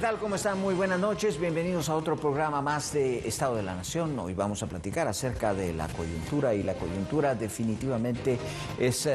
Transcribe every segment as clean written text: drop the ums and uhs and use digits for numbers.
tal? ¿Cómo están? Muy buenas noches. Bienvenidos a otro programa más de Estado de la Nación. Hoy vamos a platicar acerca de la coyuntura, y la coyuntura definitivamente es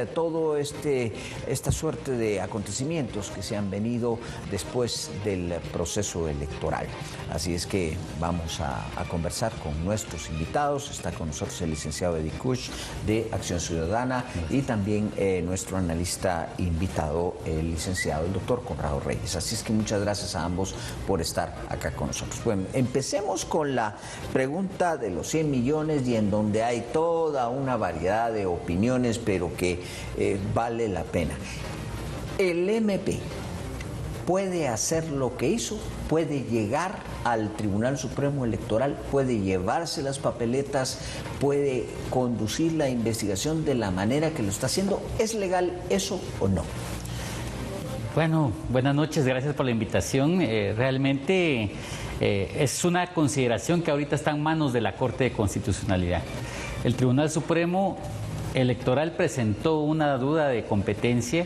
esta suerte de acontecimientos que se han venido después del proceso electoral. Así es que vamos a conversar con nuestros invitados. Está con nosotros el licenciado Eddie Kush de Acción Ciudadana y también nuestro analista invitado, el licenciado, el doctor Conrado Reyes. Así es que muchas gracias a ambos por estar acá con nosotros. Bueno, empecemos con la pregunta de los 100 millones y en donde hay toda una variedad de opiniones, pero que vale la pena. ¿El MP puede hacer lo que hizo? ¿Puede llegar al Tribunal Supremo Electoral? ¿Puede llevarse las papeletas? ¿Puede conducir la investigación de la manera que lo está haciendo? ¿Es legal eso o no? Bueno, buenas noches, gracias por la invitación. Realmente es una consideración que ahorita está en manos de la Corte de Constitucionalidad. El Tribunal Supremo Electoral presentó una duda de competencia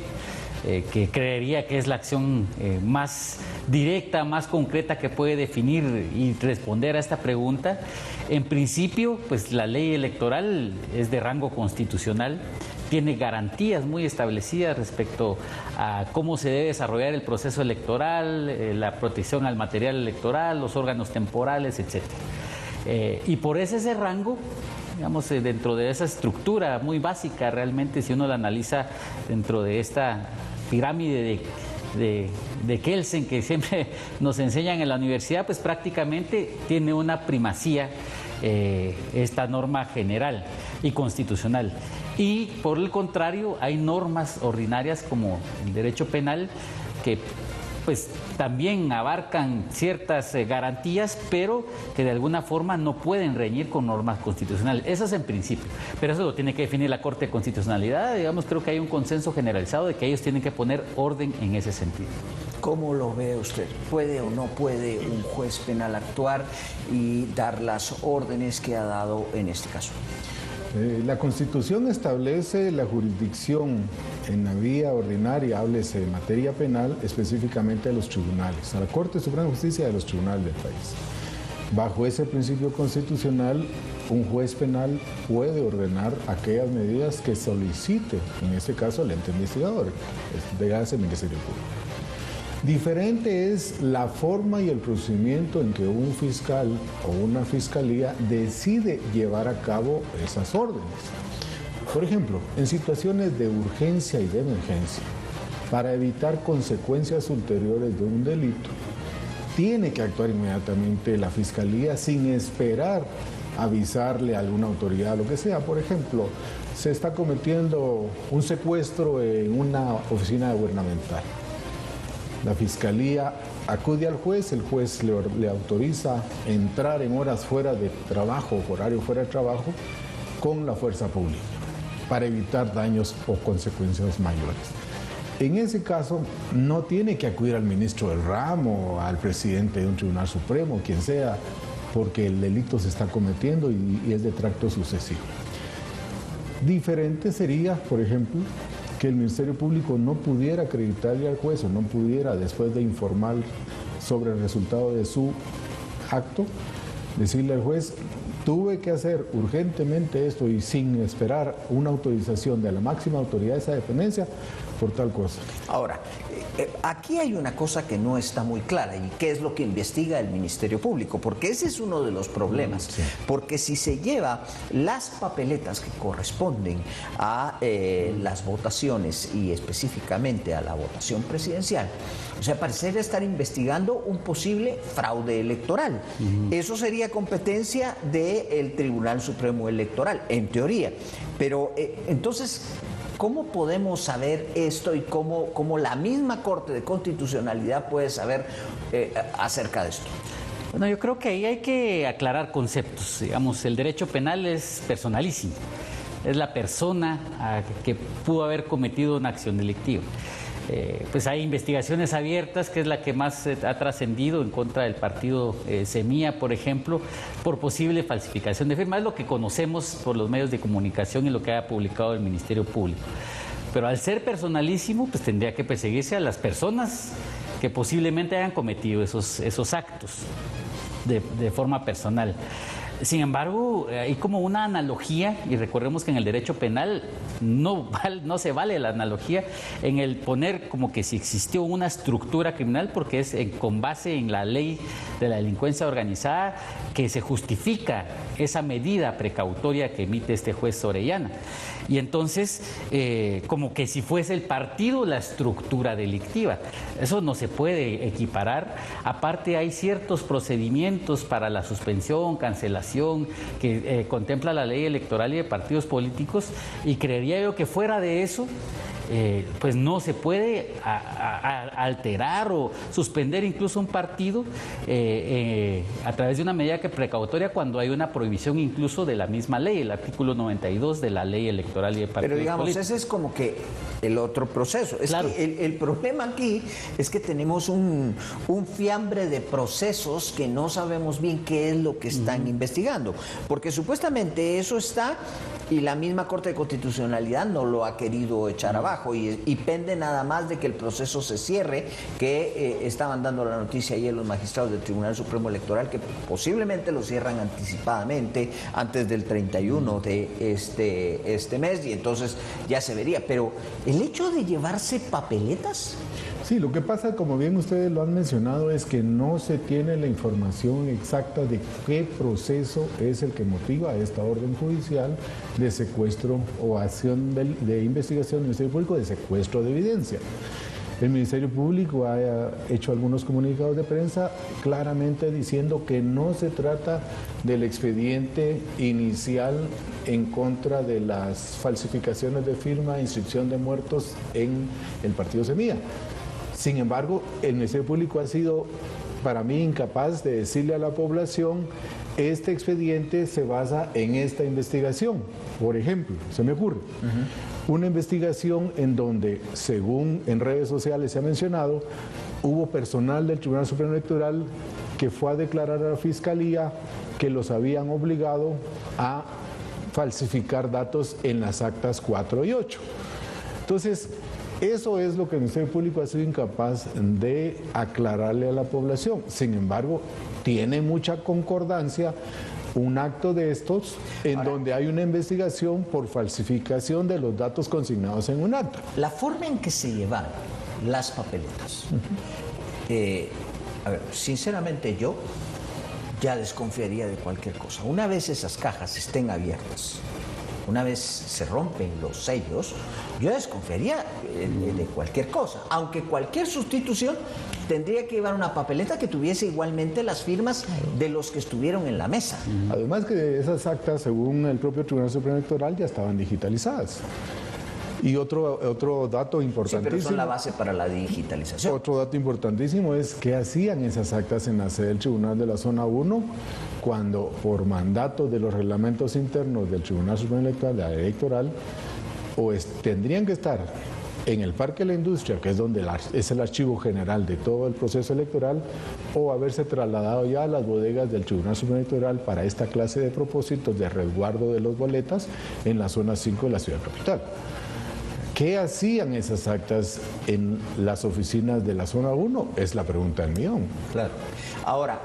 que creería que es la acción más directa, más concreta que puede definir y responder a esta pregunta. En principio, pues la ley electoral es de rango constitucional, tiene garantías muy establecidas respecto a cómo se debe desarrollar el proceso electoral, la protección al material electoral, los órganos temporales, etc. Y por ese rango, digamos, dentro de esa estructura muy básica, realmente, si uno la analiza dentro de esta pirámide de Kelsen que siempre nos enseñan en la universidad, pues prácticamente tiene una primacía esta norma general y constitucional. Y por el contrario, hay normas ordinarias como el derecho penal que pues también abarcan ciertas garantías, pero que de alguna forma no pueden reñir con normas constitucionales. Eso es en principio, pero eso lo tiene que definir la Corte de Constitucionalidad. Digamos, creo que hay un consenso generalizado de que ellos tienen que poner orden en ese sentido. ¿Cómo lo ve usted? ¿Puede o no puede un juez penal actuar y dar las órdenes que ha dado en este caso? La Constitución establece la jurisdicción en la vía ordinaria, háblese de materia penal, específicamente a los tribunales, a la Corte Suprema de Justicia y a los tribunales del país. Bajo ese principio constitucional, un juez penal puede ordenar aquellas medidas que solicite, en este caso el ente investigador, dígase el Ministerio Público. Diferente es la forma y el procedimiento en que un fiscal o una fiscalía decide llevar a cabo esas órdenes. Por ejemplo, en situaciones de urgencia y de emergencia, para evitar consecuencias ulteriores de un delito, tiene que actuar inmediatamente la fiscalía sin esperar avisarle a alguna autoridad, lo que sea. Por ejemplo, se está cometiendo un secuestro en una oficina gubernamental. La fiscalía acude al juez, el juez le autoriza entrar en horas fuera de trabajo, horario fuera de trabajo, con la fuerza pública, para evitar daños o consecuencias mayores. En ese caso, no tiene que acudir al ministro del ramo, al presidente de un tribunal supremo, quien sea, porque el delito se está cometiendo y es de tracto sucesivo. Diferente sería, por ejemplo, que el Ministerio Público no pudiera acreditarle al juez o no pudiera, después de informar sobre el resultado de su acto, decirle al juez: tuve que hacer urgentemente esto y sin esperar una autorización de la máxima autoridad de esa dependencia por tal cosa. Ahora, aquí hay una cosa que no está muy clara, y qué es lo que investiga el Ministerio Público, porque ese es uno de los problemas. Sí. Porque si se lleva las papeletas que corresponden a las votaciones y específicamente a la votación presidencial, o sea, parecería estar investigando un posible fraude electoral. Eso sería competencia del Tribunal Supremo Electoral, en teoría. Pero entonces, ¿cómo podemos saber esto y cómo la misma Corte de Constitucionalidad puede saber acerca de esto? Bueno, yo creo que ahí hay que aclarar conceptos. Digamos, el derecho penal es personalísimo. Es la persona que pudo haber cometido una acción delictiva. Pues hay investigaciones abiertas, que es la que más ha trascendido en contra del partido Semilla, por ejemplo, por posible falsificación de firma. Es lo que conocemos por los medios de comunicación y lo que ha publicado el Ministerio Público. Pero al ser personalísimo, pues tendría que perseguirse a las personas que posiblemente hayan cometido esos actos de forma personal. Sin embargo, hay como una analogía, y recordemos que en el derecho penal no se vale la analogía en el poner como que si existió una estructura criminal, porque es con base en la ley de la delincuencia organizada que se justifica esa medida precautoria que emite este juez Orellana. Y entonces, como que si fuese el partido la estructura delictiva. Eso no se puede equiparar. Aparte, hay ciertos procedimientos para la suspensión, cancelación, que contempla la ley electoral y de partidos políticos, y creería yo que fuera de eso, pues no se puede alterar o suspender incluso un partido a través de una medida precautoria cuando hay una prohibición incluso de la misma ley, el artículo 92 de la ley electoral y de partidos políticos. Pero digamos, políticos. ese es como que el otro proceso. Es claro. Que el problema aquí es que tenemos un fiambre de procesos que no sabemos bien qué es lo que están investigando, porque supuestamente eso está y la misma Corte de Constitucionalidad no lo ha querido echar abajo y pende nada más de que el proceso se cierre, que estaban dando la noticia ayer los magistrados del Tribunal Supremo Electoral que posiblemente lo cierran anticipadamente antes del 31 de este mes, y entonces ya se vería. Pero el hecho de llevarse papeletas... Sí, lo que pasa, como bien ustedes lo han mencionado, es que no se tiene la información exacta de qué proceso es el que motiva esta orden judicial de secuestro o acción de investigación del Ministerio Público de secuestro de evidencia. El Ministerio Público ha hecho algunos comunicados de prensa claramente diciendo que no se trata del expediente inicial en contra de las falsificaciones de firma e inscripción de muertos en el Partido Semilla. Sin embargo, el Ministerio Público ha sido, para mí, incapaz de decirle a la población: este expediente se basa en esta investigación. Por ejemplo, se me ocurre una investigación en donde, según en redes sociales se ha mencionado, hubo personal del Tribunal Supremo Electoral que fue a declarar a la Fiscalía que los habían obligado a falsificar datos en las actas 4 y 8. Entonces, eso es lo que el Ministerio Público ha sido incapaz de aclararle a la población. Sin embargo, tiene mucha concordancia un acto de estos en donde hay una investigación por falsificación de los datos consignados en un acta. La forma en que se llevaron las papeletas, a ver, sinceramente yo ya desconfiaría de cualquier cosa. Una vez esas cajas estén abiertas, una vez se rompen los sellos, yo desconfiaría de cualquier cosa, aunque cualquier sustitución tendría que llevar una papeleta que tuviese igualmente las firmas de los que estuvieron en la mesa. Además que esas actas, según el propio Tribunal Supremo Electoral, ya estaban digitalizadas. Y otro dato importantísimo... Sí, pero son la base para la digitalización. Otro dato importantísimo es qué hacían esas actas en la sede del Tribunal de la Zona 1 cuando, por mandato de los reglamentos internos del Tribunal Supremo Electoral, tendrían que estar en el Parque de la Industria, que es donde es el archivo general de todo el proceso electoral, o haberse trasladado ya a las bodegas del Tribunal Supremo Electoral para esta clase de propósitos de resguardo de las boletas en la zona 5 de la ciudad capital. ¿Qué hacían esas actas en las oficinas de la zona 1? Es la pregunta del millón. Claro. Ahora,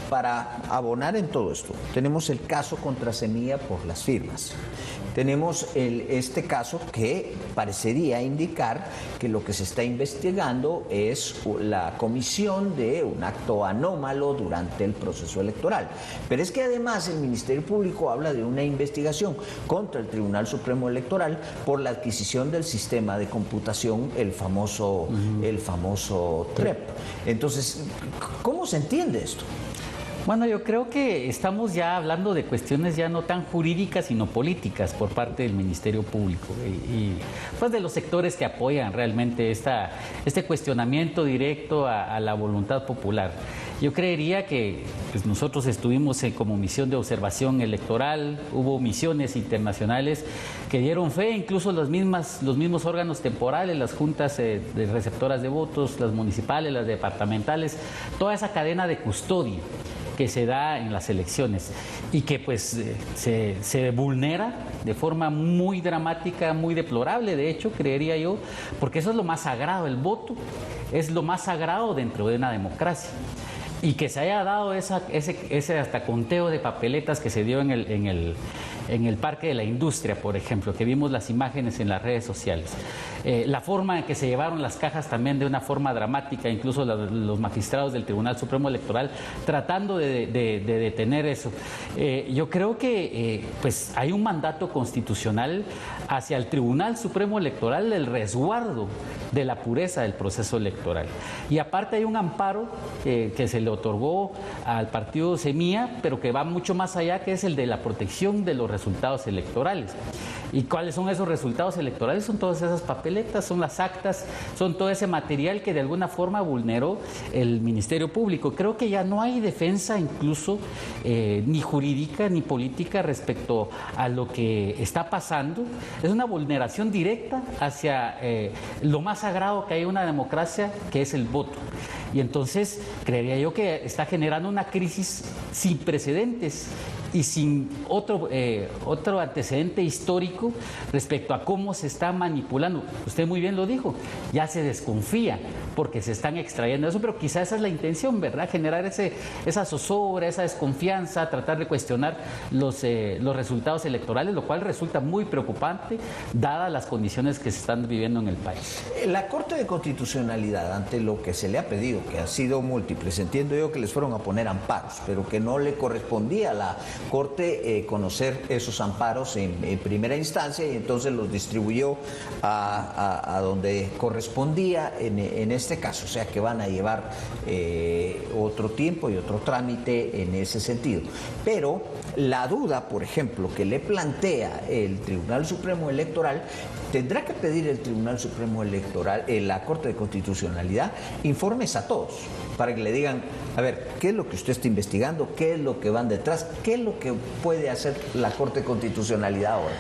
para abonar en todo esto, tenemos el caso contra Semilla por las firmas. Tenemos este caso que parecería indicar que lo que se está investigando es la comisión de un acto anómalo durante el proceso electoral. Pero es que además el Ministerio Público habla de una investigación contra el Tribunal Supremo Electoral por la adquisición del sistema de computación, el famoso TREP. Entonces, ¿cómo se entiende esto? Bueno, yo creo que estamos ya hablando de cuestiones ya no tan jurídicas, sino políticas por parte del Ministerio Público y pues de los sectores que apoyan realmente este cuestionamiento directo a la voluntad popular. Yo creería que pues, nosotros estuvimos como misión de observación electoral, hubo misiones internacionales que dieron fe, incluso los mismos órganos temporales, las juntas de receptoras de votos, las municipales, las departamentales, toda esa cadena de custodia que se da en las elecciones y que pues se vulnera de forma muy dramática, muy deplorable, de hecho, creería yo, porque eso es lo más sagrado, el voto es lo más sagrado dentro de una democracia. Y que se haya dado ese hasta conteo de papeletas que se dio en el Parque de la Industria, por ejemplo, que vimos las imágenes en las redes sociales. La forma en que se llevaron las cajas también de una forma dramática, incluso los magistrados del Tribunal Supremo Electoral tratando de detener eso. Yo creo que pues hay un mandato constitucional hacia el Tribunal Supremo Electoral del resguardo de la pureza del proceso electoral. Y aparte hay un amparo que se le otorgó al partido Semilla, pero que va mucho más allá, que es el de la protección de los resultados electorales. ¿Y cuáles son esos resultados electorales? Son todas esas papeletas, son las actas, son todo ese material que de alguna forma vulneró el Ministerio Público. Creo que ya no hay defensa incluso ni jurídica ni política respecto a lo que está pasando. Es una vulneración directa hacia lo más sagrado que hay en una democracia, que es el voto. Y entonces creería yo que está generando una crisis sin precedentes y sin otro antecedente histórico respecto a cómo se está manipulando. Usted muy bien lo dijo, ya se desconfía porque se están extrayendo eso, pero quizá esa es la intención, ¿verdad? Generar esa zozobra, esa desconfianza, tratar de cuestionar los resultados electorales, lo cual resulta muy preocupante dadas las condiciones que se están viviendo en el país. La Corte de Constitucionalidad, ante lo que se le ha pedido, que ha sido múltiples, entiendo yo que les fueron a poner amparos, pero que no le correspondía a la Corte conocer esos amparos en primera instancia, y entonces los distribuyó a donde correspondía en este caso, o sea que van a llevar otro tiempo y otro trámite en ese sentido. Pero la duda, por ejemplo, que le plantea el Tribunal Supremo Electoral, tendrá que pedir el Tribunal Supremo Electoral, la Corte de Constitucionalidad, informes a todos, para que le digan, a ver, ¿qué es lo que usted está investigando? ¿Qué es lo que van detrás? ¿Qué es lo que puede hacer la Corte de Constitucionalidad ahora?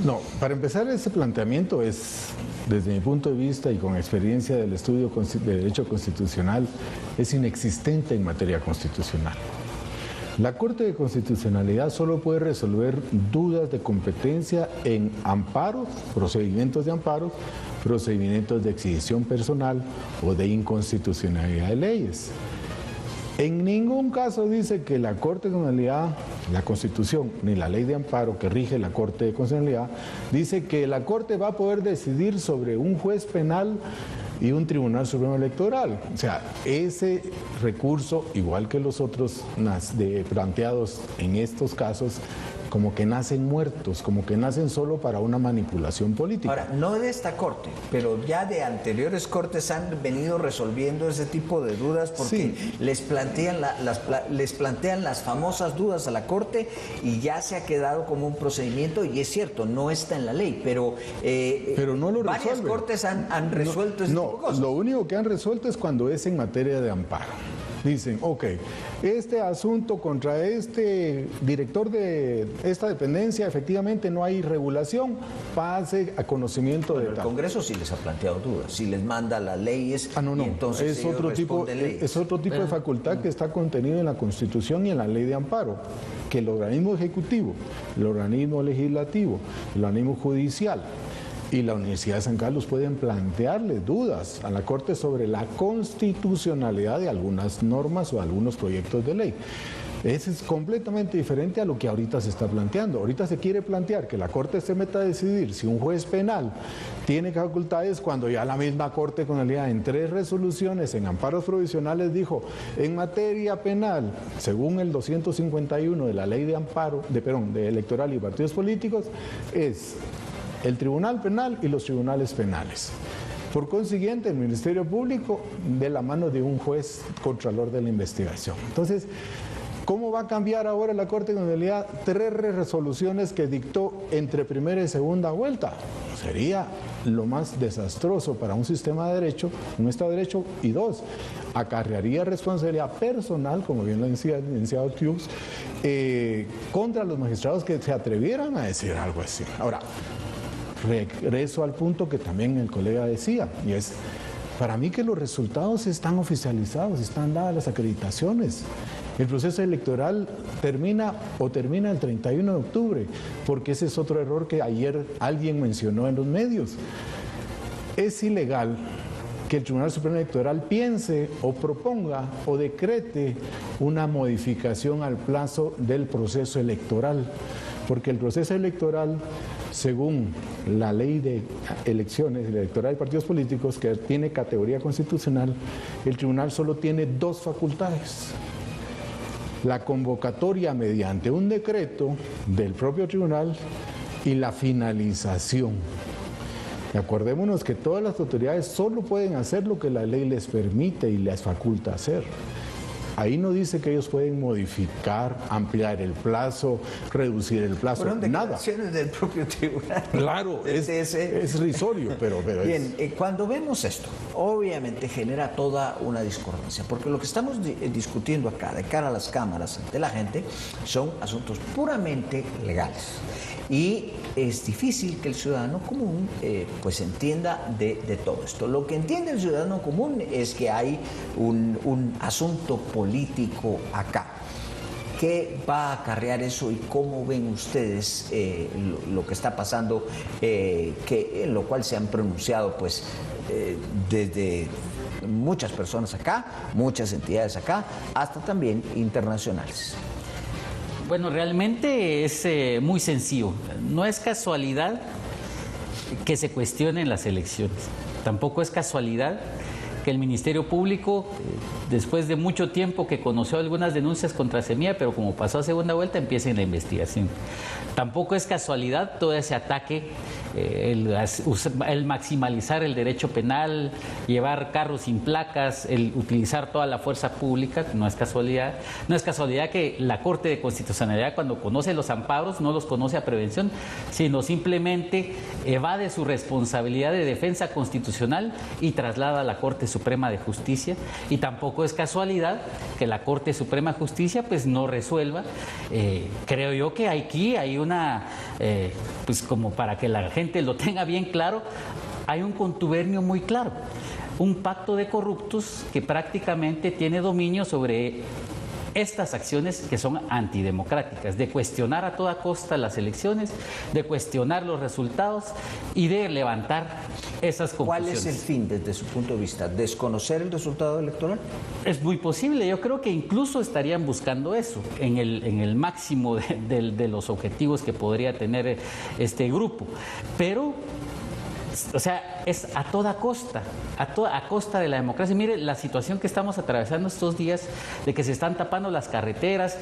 No, para empezar, ese planteamiento es, desde mi punto de vista y con experiencia del estudio de Derecho Constitucional, es inexistente en materia constitucional. La Corte de Constitucionalidad solo puede resolver dudas de competencia en amparos, procedimientos de amparo, procedimientos de exhibición personal o de inconstitucionalidad de leyes. En ningún caso dice que la Corte de Constitucionalidad, la Constitución, ni la ley de amparo que rige la Corte de Constitucionalidad, dice que la Corte va a poder decidir sobre un juez penal y un Tribunal Supremo Electoral. O sea, ese recurso, igual que los otros planteados en estos casos, como que nacen muertos, como que nacen solo para una manipulación política. Ahora, no de esta Corte, pero ya de anteriores Cortes han venido resolviendo ese tipo de dudas porque sí, les plantean las famosas dudas a la Corte y ya se ha quedado como un procedimiento, y es cierto, no está en la ley, pero no lo varias resuelve. Cortes han resuelto ese tipo de cosas. Lo único que han resuelto es cuando es en materia de amparo. Dicen, ok, este asunto contra este director de esta dependencia, efectivamente no hay regulación, pase a conocimiento de tal. El Congreso sí les ha planteado dudas, si les manda las leyes, no, y entonces es otro tipo de facultad que está contenido en la Constitución y en la ley de amparo, que el organismo ejecutivo, el organismo legislativo, el organismo judicial y la Universidad de San Carlos pueden plantearle dudas a la Corte sobre la constitucionalidad de algunas normas o algunos proyectos de ley. Eso es completamente diferente a lo que ahorita se está planteando. Ahorita se quiere plantear que la Corte se meta a decidir si un juez penal tiene facultades, cuando ya la misma Corte Constitucional en 3 resoluciones en amparos provisionales dijo, en materia penal, según el 251 de la ley de amparo, de electoral y partidos políticos, es el Tribunal Penal y los tribunales penales. Por consiguiente, el Ministerio Público de la mano de un juez contralor de la investigación. Entonces, ¿cómo va a cambiar ahora la Corte de Constitucionalidad 3 resoluciones que dictó entre primera y segunda vuelta? Sería lo más desastroso para un sistema de derecho, un Estado de Derecho, y 2, acarrearía responsabilidad personal, como bien lo decía el licenciado Hughes, contra los magistrados que se atrevieran a decir algo así. Ahora, regreso al punto que también el colega decía, y es, para mí que los resultados están oficializados, están dadas las acreditaciones. El proceso electoral termina el 31 de octubre, porque ese es otro error que ayer alguien mencionó en los medios. Es ilegal que el Tribunal Supremo Electoral piense o proponga o decrete una modificación al plazo del proceso electoral, porque el proceso electoral, según la ley de elecciones electoral de partidos políticos, que tiene categoría constitucional, el tribunal solo tiene dos facultades: la convocatoria mediante un decreto del propio tribunal y la finalización. Y acordémonos que todas las autoridades solo pueden hacer lo que la ley les permite y les faculta hacer. Ahí no dice que ellos pueden modificar, ampliar el plazo, reducir el plazo, Fueron nada. declaraciones del propio tribunal. Claro, es risorio, pero Bien, cuando vemos esto, obviamente genera toda una discordancia, porque lo que estamos discutiendo acá, de cara a las cámaras de la gente, son asuntos puramente legales. Y es difícil que el ciudadano común pues entienda de todo esto. Lo que entiende el ciudadano común es que hay un asunto político acá. ¿Qué va a acarrear eso y cómo ven ustedes lo que está pasando, en lo cual se han pronunciado pues desde muchas personas acá, muchas entidades acá, hasta también internacionales? Bueno, realmente es muy sencillo. No es casualidad que se cuestionen las elecciones. Tampoco es casualidad que el Ministerio Público, después de mucho tiempo que conoció algunas denuncias contra Semilla, pero como pasó a segunda vuelta, empiece en la investigación. Tampoco es casualidad todo ese ataque, el maximalizar el derecho penal, llevar carros sin placas, el utilizar toda la fuerza pública. No es casualidad. No es casualidad que la Corte de Constitucionalidad, cuando conoce los amparos, no los conoce a prevención, sino simplemente evade su responsabilidad de defensa constitucional y traslada a la Corte Suprema de Justicia. Y tampoco es casualidad que la Corte Suprema de Justicia pues no resuelva. Creo yo que aquí hay una, pues como para que la gente lo tenga bien claro, hay un contubernio muy claro, un pacto de corruptos que prácticamente tiene dominio sobre estas acciones que son antidemocráticas, de cuestionar a toda costa las elecciones, de cuestionar los resultados y de levantar esas confusiones. ¿Cuál es el fin desde su punto de vista? ¿Desconocer el resultado electoral? Es muy posible, yo creo que incluso estarían buscando eso, en el máximo de los objetivos que podría tener este grupo, pero o sea, es a toda costa, a costa de la democracia. Mire la situación que estamos atravesando estos días, de que se están tapando las carreteras,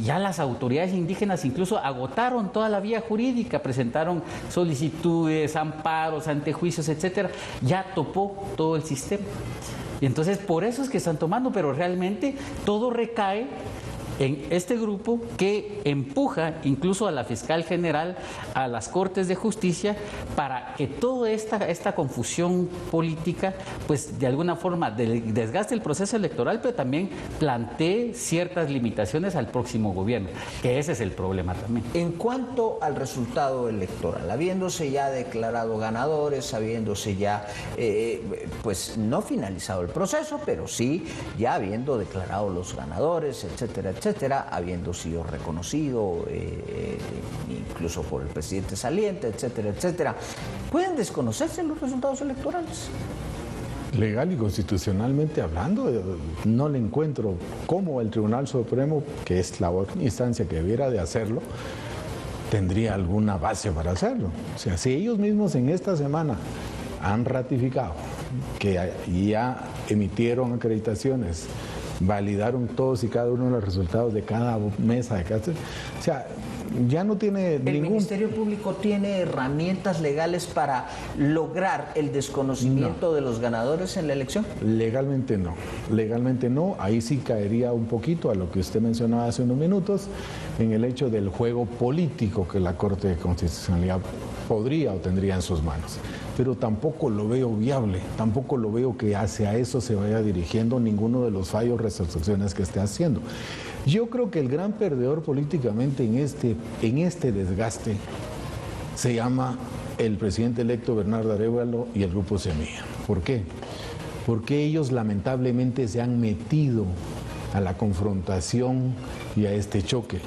ya las autoridades indígenas incluso agotaron toda la vía jurídica, presentaron solicitudes, amparos, antejuicios, etcétera, ya topó todo el sistema. Y entonces por eso es que están tomando, pero realmente todo recae en este grupo que empuja incluso a la fiscal general, a las Cortes de Justicia, para que toda esta confusión política, pues de alguna forma desgaste el proceso electoral, pero también plantee ciertas limitaciones al próximo gobierno, que ese es el problema también. En cuanto al resultado electoral, habiéndose ya declarado ganadores, habiéndose ya, pues no finalizado el proceso, pero sí ya habiendo declarado los ganadores, etcétera, etcétera, habiendo sido reconocido incluso por el presidente saliente, etcétera, etcétera, ¿pueden desconocerse los resultados electorales? Legal y constitucionalmente hablando, no le encuentro cómo el Tribunal Supremo, que es la instancia que debiera de hacerlo, tendría alguna base para hacerlo. O sea, si ellos mismos en esta semana han ratificado que ya emitieron acreditaciones, validaron todos y cada uno de los resultados de cada mesa, o sea, ya no tiene ¿El Ministerio Público tiene herramientas legales para lograr el desconocimiento de los ganadores en la elección? Legalmente no, ahí sí caería un poquito a lo que usted mencionaba hace unos minutos, en el hecho del juego político que la Corte de Constitucionalidad podría o tendría en sus manos. Pero tampoco lo veo viable, tampoco lo veo que hacia eso se vaya dirigiendo ninguno de los fallos, resoluciones que esté haciendo. Yo creo que el gran perdedor políticamente en este desgaste se llama el presidente electo Bernardo Arévalo y el Grupo Semilla. ¿Por qué? Porque ellos lamentablemente se han metido a la confrontación y a este choque,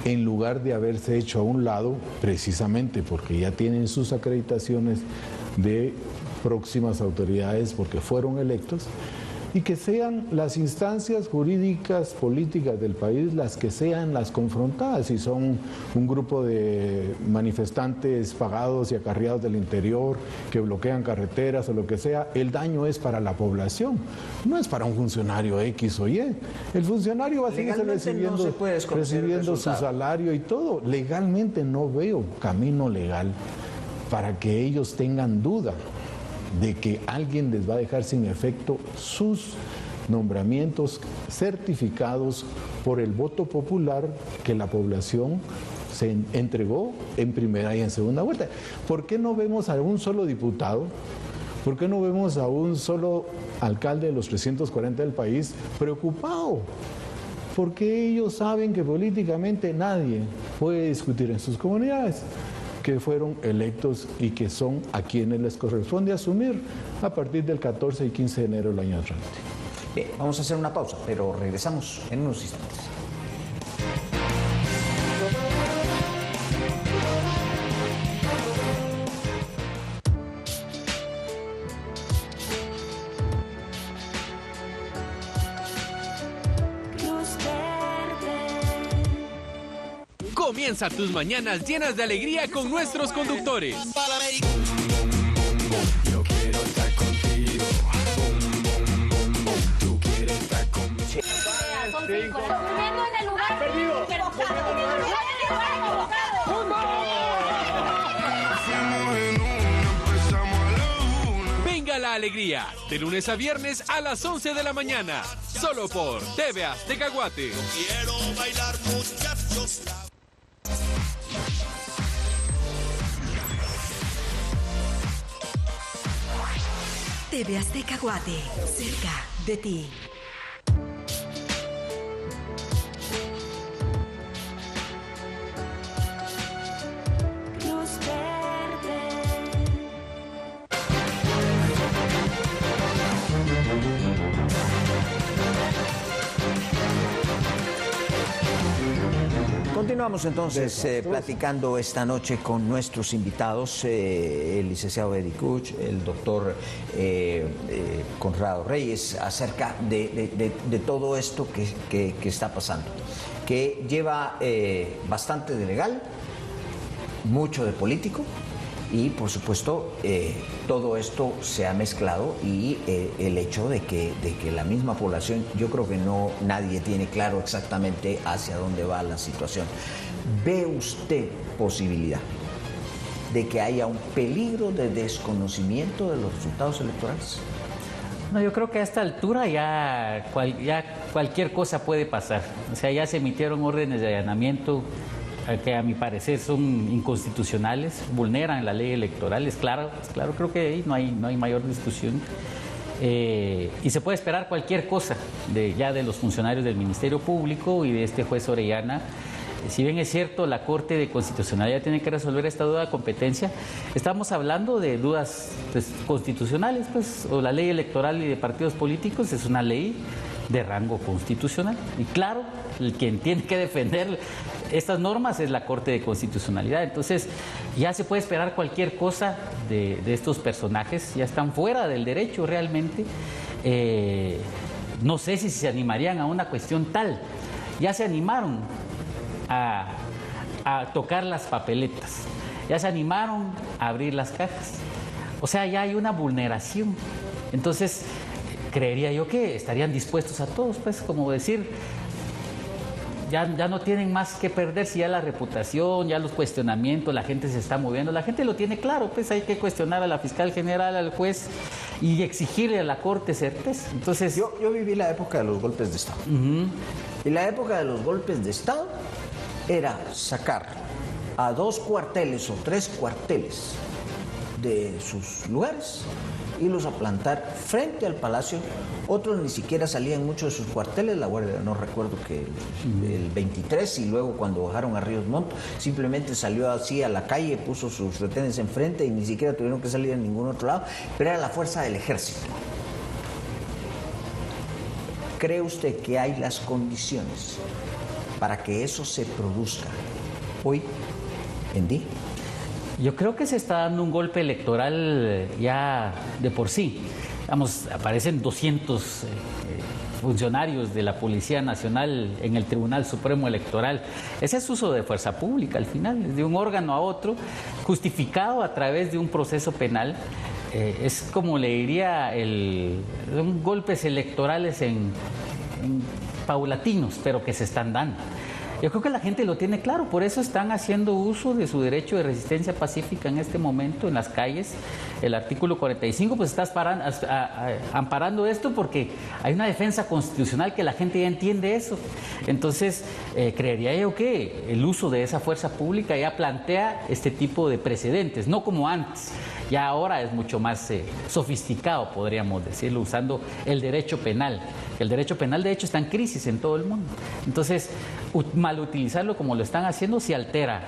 en lugar de haberse hecho a un lado, precisamente porque ya tienen sus acreditaciones de próximas autoridades porque fueron electos, y que sean las instancias jurídicas, políticas del país las que sean las confrontadas. Si son un grupo de manifestantes pagados y acarreados del interior que bloquean carreteras o lo que sea, el daño es para la población, no es para un funcionario X o Y. El funcionario va a seguir recibiendo su salario y todo. Legalmente no veo camino legal para que ellos tengan duda de que alguien les va a dejar sin efecto sus nombramientos certificados por el voto popular que la población se entregó en primera y en segunda vuelta. ¿Por qué no vemos a un solo diputado? ¿Por qué no vemos a un solo alcalde de los 340 del país preocupado? Porque ellos saben que políticamente nadie puede discutir en sus comunidades, que fueron electos y que son a quienes les corresponde asumir a partir del 14 y 15 de enero del año entrante. Bien, vamos a hacer una pausa, pero regresamos en unos instantes. Comienza tus mañanas llenas de alegría con nuestros conductores. Yo quiero estar contigo. Tú quieres estar conmigo. Son 5. Durmiendo en el lugar. Perdido. Venga la alegría, de lunes a viernes a las 11 de la mañana, solo por TV Azteca Guate. Quiero bailar muchachos. TV Azteca Guate, cerca de ti. Luz verde. Continuamos entonces platicando esta noche con nuestros invitados, el licenciado Eddie Kuch, el doctor Conrado Reyes, acerca de todo esto que está pasando, que lleva bastante de legal, mucho de político, y por supuesto todo esto se ha mezclado, y el hecho de que la misma población, yo creo que nadie tiene claro exactamente hacia dónde va la situación. ¿Ve usted posibilidad de que haya un peligro de desconocimiento de los resultados electorales? No, yo creo que a esta altura ya cualquier cosa puede pasar. O sea, ya se emitieron órdenes de allanamiento que a mi parecer son inconstitucionales, vulneran la ley electoral, es claro, creo que ahí no hay mayor discusión. Y se puede esperar cualquier cosa ya de los funcionarios del Ministerio Público y de este juez Orellana. Si bien es cierto, la Corte de Constitucionalidad tiene que resolver esta duda de competencia, estamos hablando de dudas constitucionales, o la ley electoral y de partidos políticos es una ley de rango constitucional. Y claro, quien tiene que defender estas normas es la Corte de Constitucionalidad. Entonces, ya se puede esperar cualquier cosa de estos personajes, ya están fuera del derecho realmente. No sé si se animarían a una cuestión tal. Ya se animaron a tocar las papeletas, ya se animaron a abrir las cajas. O sea, ya hay una vulneración. Entonces, creería yo que estarían dispuestos a todos, pues, como decir, ya no tienen más que perder, si ya la reputación, ya los cuestionamientos, la gente se está moviendo, la gente lo tiene claro, pues hay que cuestionar a la fiscal general, al juez y exigirle a la Corte certeza. Entonces, yo viví la época de los golpes de Estado. Y la época de los golpes de Estado era sacar a 2 cuarteles o 3 cuarteles de sus lugares, irlos a plantar frente al palacio. Otros ni siquiera salían muchos de sus cuarteles, la Guardia, no recuerdo que el 23, y luego cuando bajaron a Ríos Montt, simplemente salió así a la calle, puso sus retenes enfrente y ni siquiera tuvieron que salir a ningún otro lado, pero era la fuerza del ejército. ¿Cree usted que hay las condiciones para que eso se produzca hoy en día? Yo creo que se está dando un golpe electoral ya de por sí. Vamos, aparecen 200 funcionarios de la Policía Nacional en el Tribunal Supremo Electoral. Ese es uso de fuerza pública al final, de un órgano a otro, justificado a través de un proceso penal. Es como le diría, son golpes electorales en paulatinos, pero que se están dando. Yo creo que la gente lo tiene claro, por eso están haciendo uso de su derecho de resistencia pacífica en este momento en las calles. El artículo 45 pues está amparando esto porque hay una defensa constitucional que la gente ya entiende eso. Entonces, creería yo que el uso de esa fuerza pública ya plantea este tipo de precedentes, no como antes. Ya ahora es mucho más sofisticado, podríamos decirlo, usando el derecho penal. El derecho penal, de hecho, está en crisis en todo el mundo. Entonces, mal utilizarlo como lo están haciendo, se altera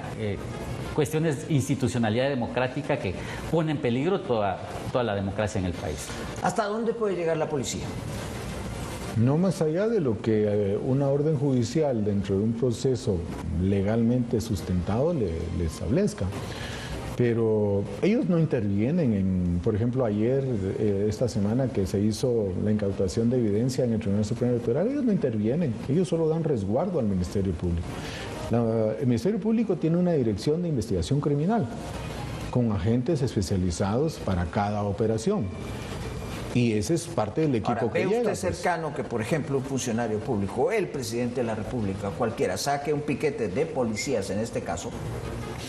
cuestiones de institucionalidad democrática que pone en peligro toda la democracia en el país. ¿Hasta dónde puede llegar la policía? No más allá de lo que una orden judicial dentro de un proceso legalmente sustentado le establezca. Pero ellos no intervienen en, por ejemplo, ayer, esta semana que se hizo la incautación de evidencia en el Tribunal Supremo Electoral, ellos no intervienen, ellos solo dan resguardo al Ministerio Público. El Ministerio Público tiene una dirección de investigación criminal con agentes especializados para cada operación. Y ese es parte del equipo. Ahora, que ¿ve llega. usted cercano que, por ejemplo, un funcionario público, el presidente de la República, cualquiera, saque un piquete de policías en este caso?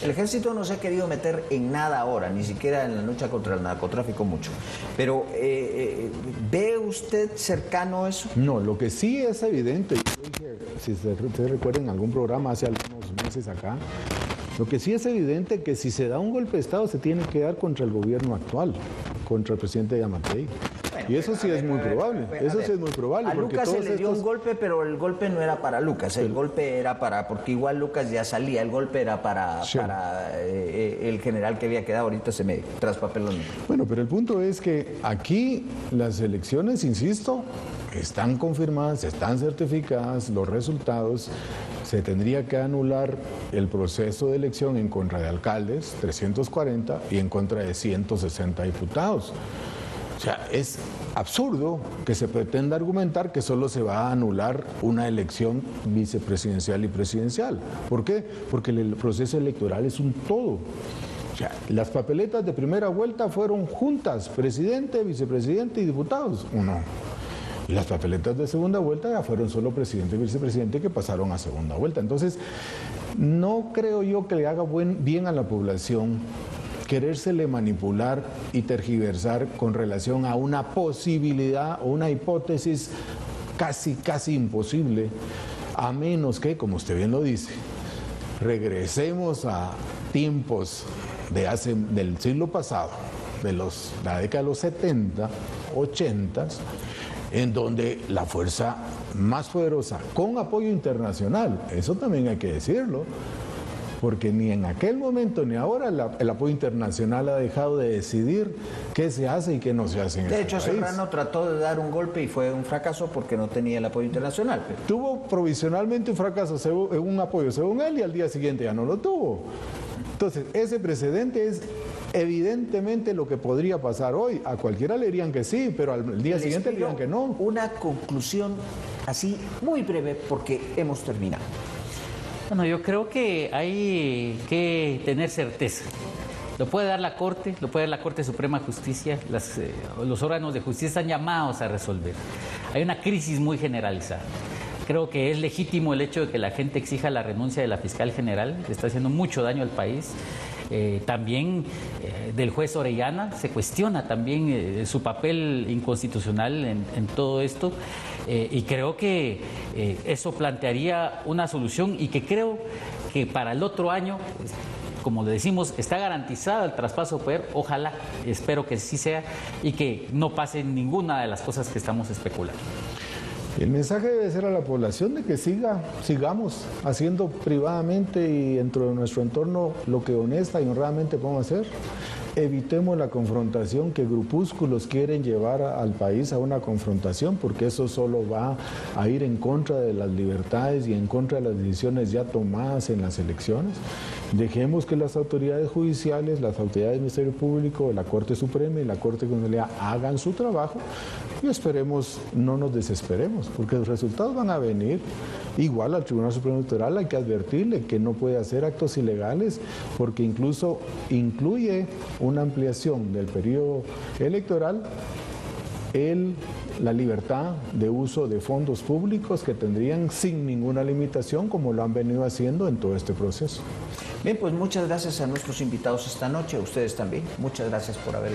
El ejército no se ha querido meter en nada ahora, ni siquiera en la lucha contra el narcotráfico mucho. Pero, ¿ve usted cercano eso? No, lo que sí es evidente, yo dije, si ustedes recuerdan en algún programa hace algunos meses acá, lo que sí es evidente que si se da un golpe de Estado se tiene que dar contra el gobierno actual, contra el presidente Yamatei. Y eso sí es muy probable, eso sí es muy probable. A Lucas se le dio un golpe, pero el golpe no era para Lucas, el golpe era porque igual Lucas ya salía, el golpe era para el general que había quedado, ahorita se me traspapeló. Bueno, pero el punto es que aquí las elecciones, insisto, están confirmadas, están certificadas, los resultados. Se tendría que anular el proceso de elección en contra de alcaldes, 340, y en contra de 160 diputados. O sea, es absurdo que se pretenda argumentar que solo se va a anular una elección vicepresidencial y presidencial. ¿Por qué? Porque el proceso electoral es un todo. O sea, las papeletas de primera vuelta fueron juntas, presidente, vicepresidente y diputados, ¿o no? Y las papeletas de segunda vuelta ya fueron solo presidente y vicepresidente que pasaron a segunda vuelta. Entonces, no creo yo que le haga bien a la población querérsele manipular y tergiversar con relación a una posibilidad o una hipótesis casi imposible, a menos que, como usted bien lo dice, regresemos a tiempos del siglo pasado, de la década de los 70, 80, en donde la fuerza más poderosa, con apoyo internacional, eso también hay que decirlo, porque ni en aquel momento ni ahora el apoyo internacional ha dejado de decidir qué se hace y qué no se hace en De este hecho, país. Serrano trató de dar un golpe y fue un fracaso porque no tenía el apoyo internacional. Tuvo provisionalmente un fracaso, un apoyo según él, y al día siguiente ya no lo tuvo. Entonces, ese precedente es evidentemente lo que podría pasar hoy. A cualquiera le dirían que sí, pero al día siguiente le dirían que no. Una conclusión así muy breve porque hemos terminado. Bueno, yo creo que hay que tener certeza. Lo puede dar la Corte, lo puede dar la Corte Suprema de Justicia, los órganos de justicia están llamados a resolver. Hay una crisis muy generalizada. Creo que es legítimo el hecho de que la gente exija la renuncia de la fiscal general, que está haciendo mucho daño al país. También del juez Orellana, se cuestiona también su papel inconstitucional en todo esto, y creo que eso plantearía una solución y que creo que para el otro año, como le decimos, está garantizado el traspaso de poder, ojalá, espero que sí sea y que no pase ninguna de las cosas que estamos especulando. El mensaje debe ser a la población de que sigamos haciendo privadamente y dentro de nuestro entorno lo que honesta y honradamente podemos hacer. Evitemos la confrontación que grupúsculos quieren llevar al país a una confrontación, porque eso solo va a ir en contra de las libertades y en contra de las decisiones ya tomadas en las elecciones. Dejemos que las autoridades judiciales, las autoridades del Ministerio Público, la Corte Suprema y la Corte Constitucional hagan su trabajo y esperemos, no nos desesperemos, porque los resultados van a venir. Igual al Tribunal Supremo Electoral hay que advertirle que no puede hacer actos ilegales, porque incluso incluye una ampliación del periodo electoral la libertad de uso de fondos públicos que tendrían sin ninguna limitación, como lo han venido haciendo en todo este proceso. Bien, pues muchas gracias a nuestros invitados esta noche, a ustedes también. Muchas gracias por haber